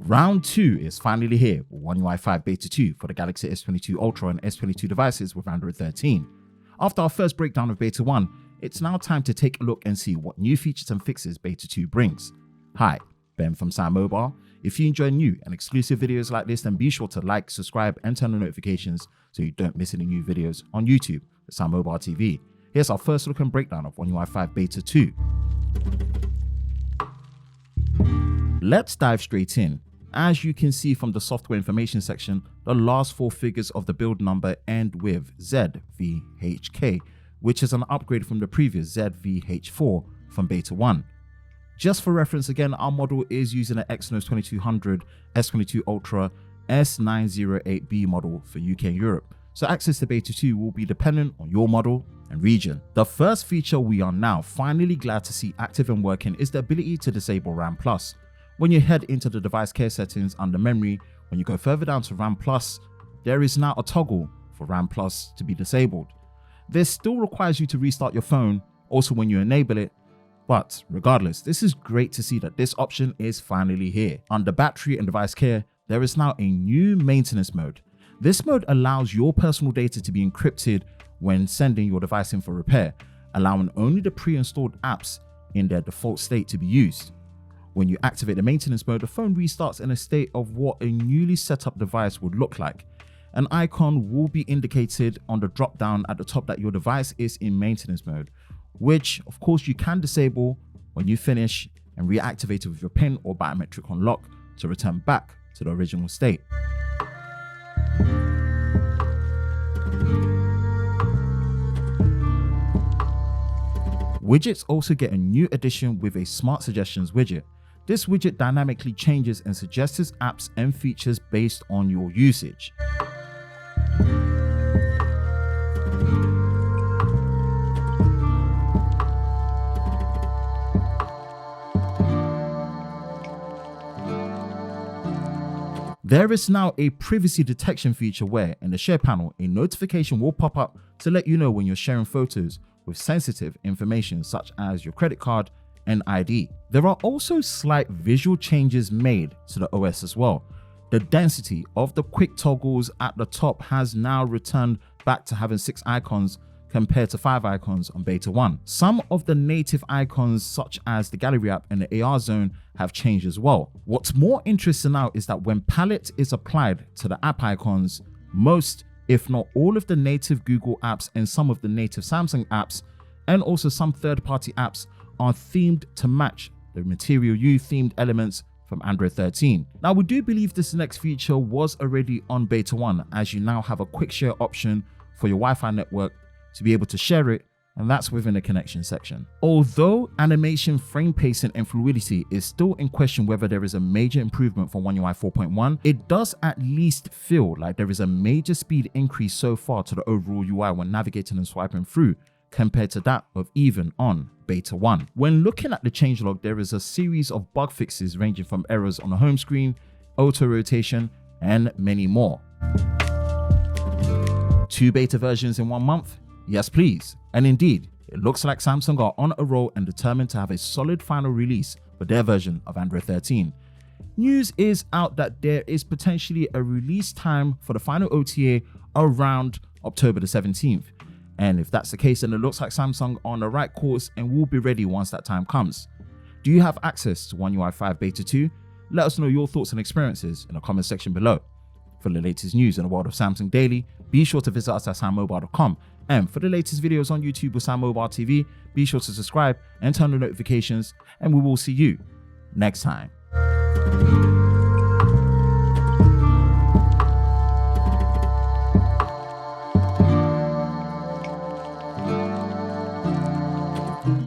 Round 2 is finally here with One UI 5 Beta 2 for the Galaxy S22 Ultra and S22 devices with Android 13. After our first breakdown of Beta 1, it's now time to take a look and see what new features and fixes Beta 2 brings. Hi, Ben from SamMobile. If you enjoy new and exclusive videos like this, then be sure to like, subscribe and turn on notifications so you don't miss any new videos on YouTube with SamMobile TV. Here's our first look and breakdown of One UI 5 Beta 2. Let's dive straight in. As you can see from the software information section, the last 4 figures of the build number end with ZVHK, which is an upgrade from the previous ZVH4 from Beta 1. Just for reference again, our model is using an Exynos 2200 S22 Ultra S908B model for UK and Europe, so access to Beta 2 will be dependent on your model and region. The first feature we are now finally glad to see active and working is the ability to disable RAM+. When you head into the device care settings under memory, when you go further down to RAM+, there is now a toggle for RAM+ to be disabled. This still requires you to restart your phone also when you enable it, but regardless, this is great to see that this option is finally here. Under battery and device care, there is now a new maintenance mode. This mode allows your personal data to be encrypted when sending your device in for repair, allowing only the pre-installed apps in their default state to be used. When you activate the maintenance mode, the phone restarts in a state of what a newly set up device would look like. An icon will be indicated on the drop down at the top that your device is in maintenance mode, which of course you can disable when you finish and reactivate it with your PIN or biometric unlock to return back to the original state. Widgets also get a new addition with a Smart Suggestions widget. This widget dynamically changes and suggests apps and features based on your usage. There is now a privacy detection feature where, in the share panel, a notification will pop up to let you know when you're sharing photos with sensitive information such as your credit card and ID. There are also slight visual changes made to the OS as well. The density of the quick toggles at the top has now returned back to having 6 icons compared to 5 icons on Beta 1. Some of the native icons such as the gallery app and the AR zone have changed as well. What's more interesting now is that when palette is applied to the app icons, most, if not all of the native Google apps and some of the native Samsung apps and also some third-party apps are themed to match the Material You themed elements from Android 13. Now, we do believe this next feature was already on Beta 1, as you now have a quick share option for your Wi-Fi network to be able to share it, and that's within the connection section. Although animation, frame pacing and fluidity is still in question whether there is a major improvement from One UI 4.1, it does at least feel like there is a major speed increase so far to the overall UI when navigating and swiping through, compared to that of even on Beta 1. When looking at the changelog, there is a series of bug fixes ranging from errors on the home screen, auto rotation, and many more. 2 beta versions in 1 month? Yes please. And indeed, it looks like Samsung are on a roll and determined to have a solid final release for their version of Android 13. News is out that there is potentially a release time for the final OTA around October the 17th. And if that's the case, then it looks like Samsung are on the right course and will be ready once that time comes. Do you have access to One UI 5 Beta 2? Let us know your thoughts and experiences in the comment section below. For the latest news in the world of Samsung Daily, be sure to visit us at SamMobile.com. And for the latest videos on YouTube with SamMobile TV, be sure to subscribe and turn on notifications, and we will see you next time.